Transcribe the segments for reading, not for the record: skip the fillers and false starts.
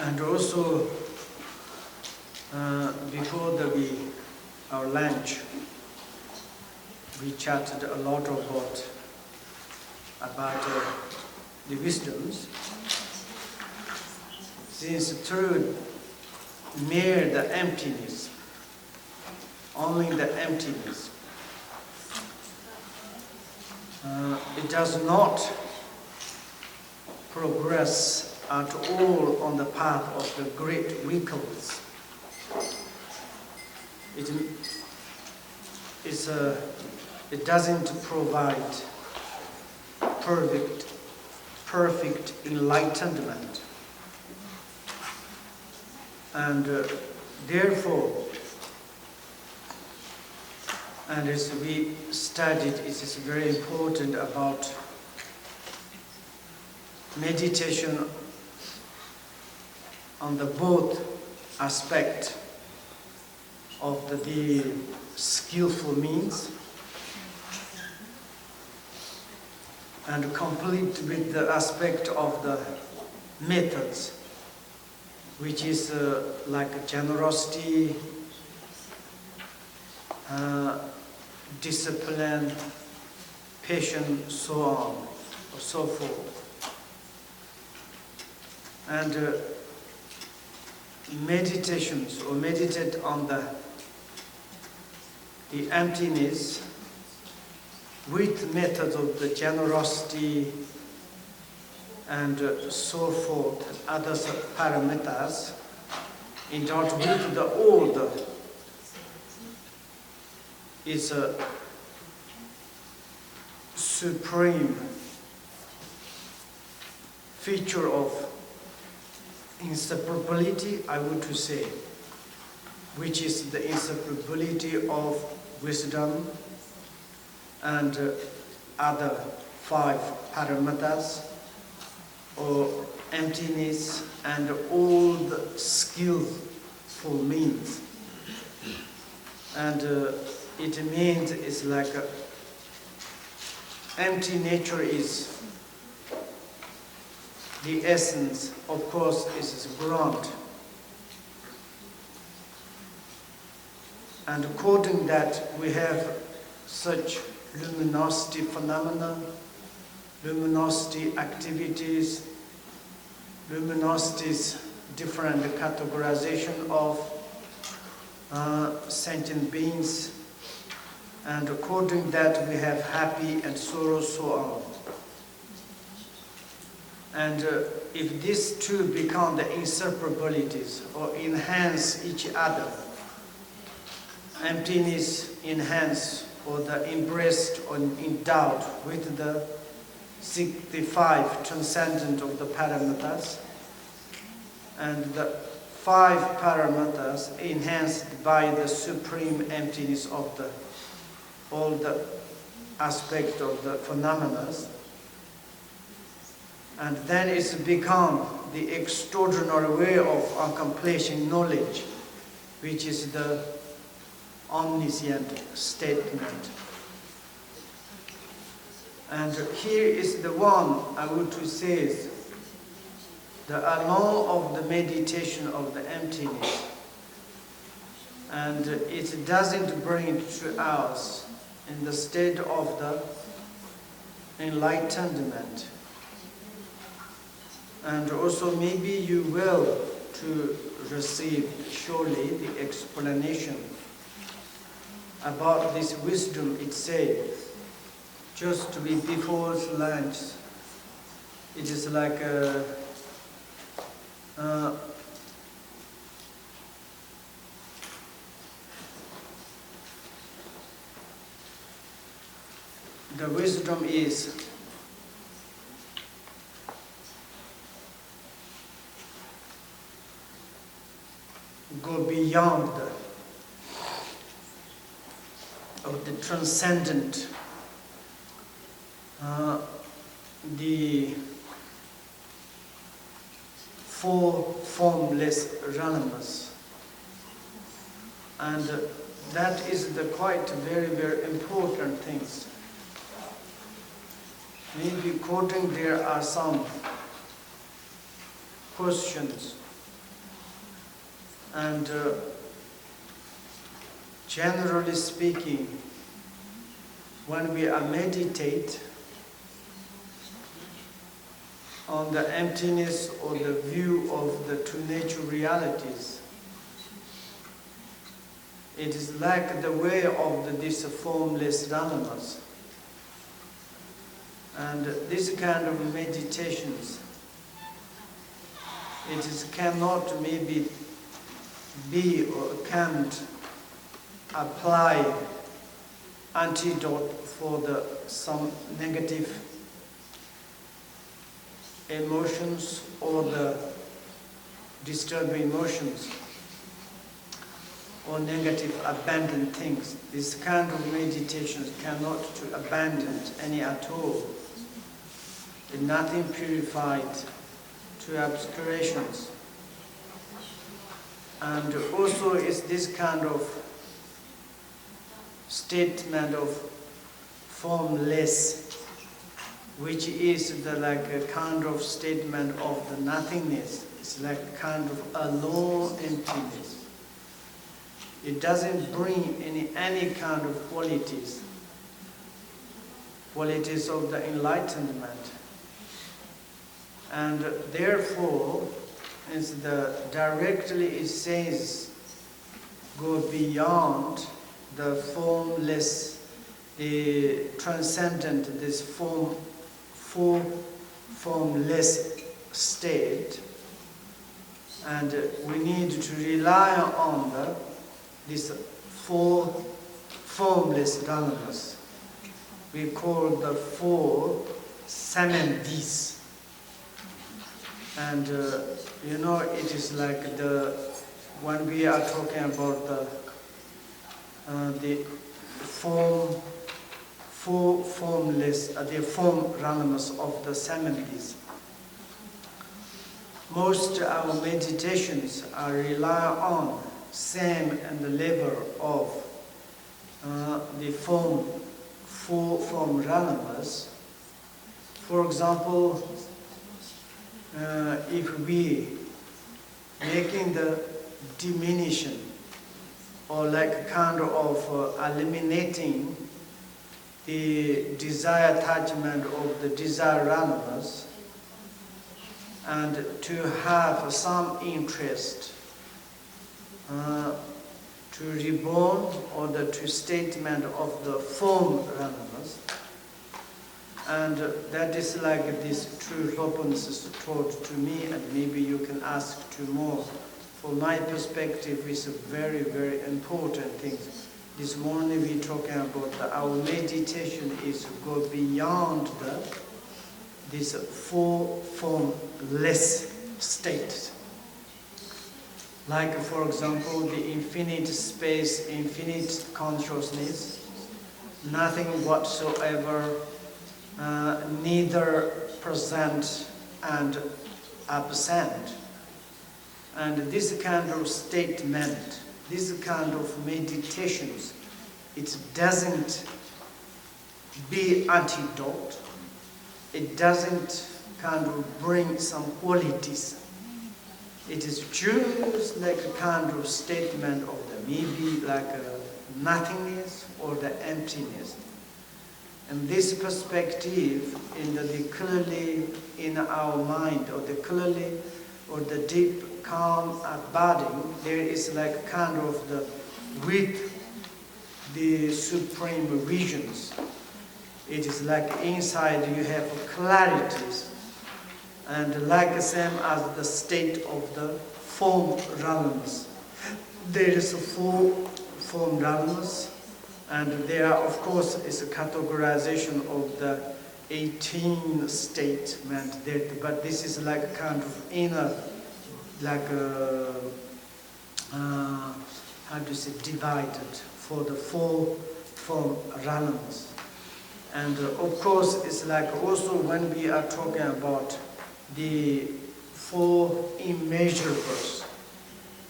And also, before our lunch, we chatted a lot about the wisdoms. Since through mere the emptiness, only the emptiness, it does not progress at all on the path of the great vehicles. It doesn't provide perfect enlightenment. And therefore, and as we studied, it is very important about meditation on the both aspect of the skillful means and complete with the aspect of the methods, which is like generosity, discipline, patience, so on, or so forth. And meditations, or meditate on the emptiness with methods of the generosity and so forth, and other paramitas, in order with the order is a supreme feature of inseparability, I would to say, which is the inseparability of wisdom and other 5 paramitas, or emptiness and all the skillful means. And it means it's like empty nature is the essence, of course, is ground. And according that, we have such luminosity phenomena, luminosity activities, luminosity's different categorization of sentient beings, and according that we have happy and sorrow, so on. And if these two become the inseparabilities or enhance each other, emptiness enhance or the embraced or endowed with the 65 transcendent of the paramitas, and the 5 paramitas enhanced by the supreme emptiness of all the aspect of the phenomena. And then it's become the extraordinary way of accomplishing knowledge, which is the omniscient statement. And here is the one I would to say is the alone of the meditation of the emptiness. And it doesn't bring it to us in the state of the enlightenment. And also maybe you will to receive surely the explanation about this wisdom itself. Just to be before lunch, it is like the wisdom is go beyond the transcendent, the 4 formless realms, and that is the quite very, very important things. Maybe quoting there are some questions And generally speaking, when we meditate on the emptiness or the view of the two nature realities, it is like the way of these formless dharmas. And this kind of meditations, cannot maybe be or can't apply antidote for some negative emotions or the disturbing emotions or negative abandoned things. This kind of meditations cannot to abandon any at all. And nothing purified to obscurations. And also is this kind of statement of formless, which is like a kind of statement of the nothingness. It's like a kind of alone emptiness. It doesn't bring any kind of qualities of the enlightenment. And therefore, directly it says, go beyond the formless, the transcendent, this formless state, and we need to rely on this four formless dharmas. We call the four samadhis. And it is like when we are talking about the four formless, the form dharmas of the samadhis. Most our meditations are rely on same and the level of the four form dharmas. For example, if we making the diminution or like kind of eliminating the desire attachment of the desire dharmas, and to have some interest to reborn or to statement of the form dharmas. And that is like this true openness is taught to me, and maybe you can ask to more. For my perspective, it's a very, very important thing. This morning we're talking about our meditation is to go beyond this four formless state. Like, for example, the infinite space, infinite consciousness, nothing whatsoever, neither present and absent. And this kind of statement, this kind of meditations, it doesn't be antidote. It doesn't kind of bring some qualities. It is just like a kind of statement of the maybe like a nothingness or the emptiness. And this perspective in the clearly in our mind or the clearly or the deep calm abiding, there is like kind of the with the supreme visions. It is like inside you have clarities, and like the same as the state of the form realms. There is four form realms, and there of course is a categorization of the 18 statement, but this is like a kind of inner, like a, divided for the four form realms. And of course, it's like also when we are talking about the four immeasurables,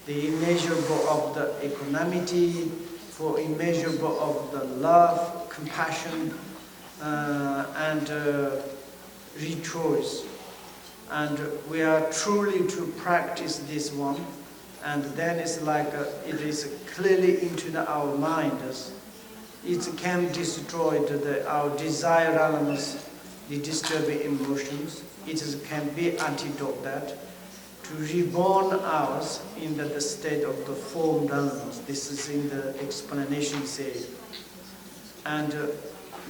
the immeasurable of the equanimity, for immeasurable of the love, compassion, and rejoice. And we are truly to practice this one. and then it's like it is clearly into our mind. It can destroy our desire elements, the disturbing emotions. Can be antidote that to reborn ours in the state of the formed elements. This is in the explanation said. And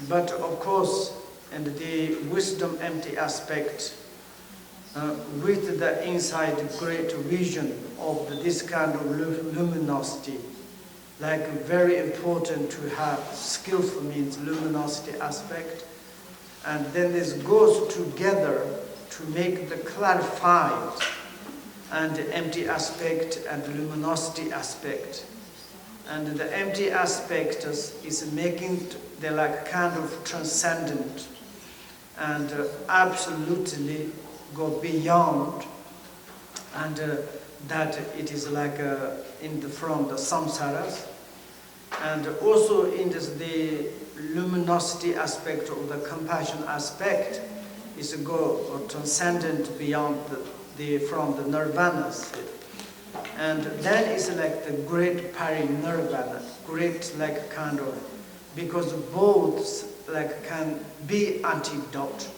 but of course, and the wisdom empty aspect, with the inside great vision of this kind of luminosity, like very important to have skillful means luminosity aspect, and then this goes together to make the clarified and the empty aspect and the luminosity aspect. And the empty aspect is making the like kind of transcendent and absolutely go beyond, and that it is like from the samsaras, and also in the luminosity aspect or the compassion aspect is go or transcendent beyond from the nirvana state. And then it's like the great parinirvana, great like kind of, because both like can be antidote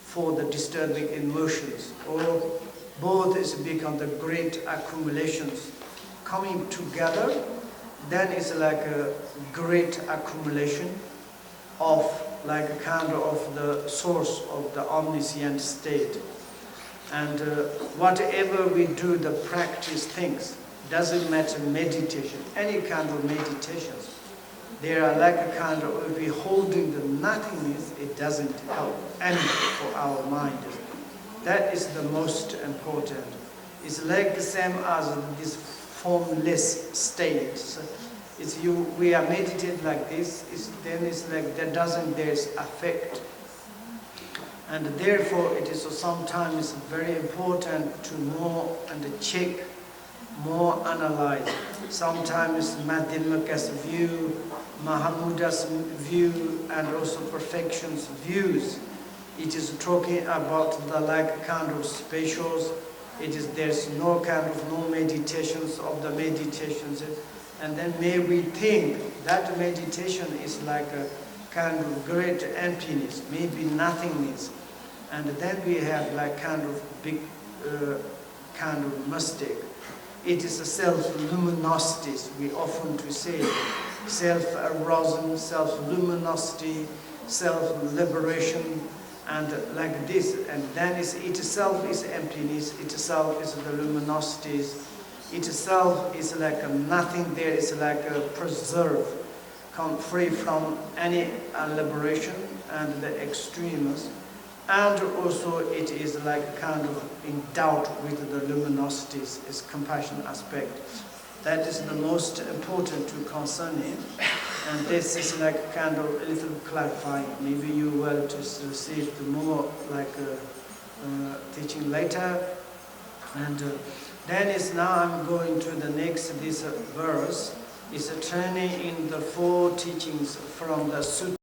for the disturbing emotions, or both is become the great accumulations coming together. Then it's like a great accumulation of like kind of the source of the omniscient state. And whatever we do, the practice things, doesn't matter meditation, any kind of meditations, they are like a kind of, if we're holding the nothingness, it doesn't help anything for our mind. That is the most important. It's like the same as this formless state. We are meditating like this, then it's like there's affect. And therefore it is sometimes very important to know and check, more analyze. Sometimes Madhyamaka's view, Mahamuda's view, and also perfection's views. It is talking about the like kind of spatials. There's no kind of no meditations of the meditations. And then may we think that meditation is like a kind of great emptiness, maybe nothingness. And then we have like kind of big kind of mistake. It is a self-luminosity, we often to say, self-arousal, self-luminosity, self-liberation, and like this. And then it itself is emptiness, itself is the luminosities, itself is like a nothing there, is like a preserve, free from any liberation and the extremes. And also it is like kind of in doubt with the luminosities, its compassion aspect. That is the most important to concern him. And this is like kind of a little clarifying. Maybe you will just receive the more like teaching later. And then is now I'm going to the next, this verse is turning in the four teachings from the Sutta.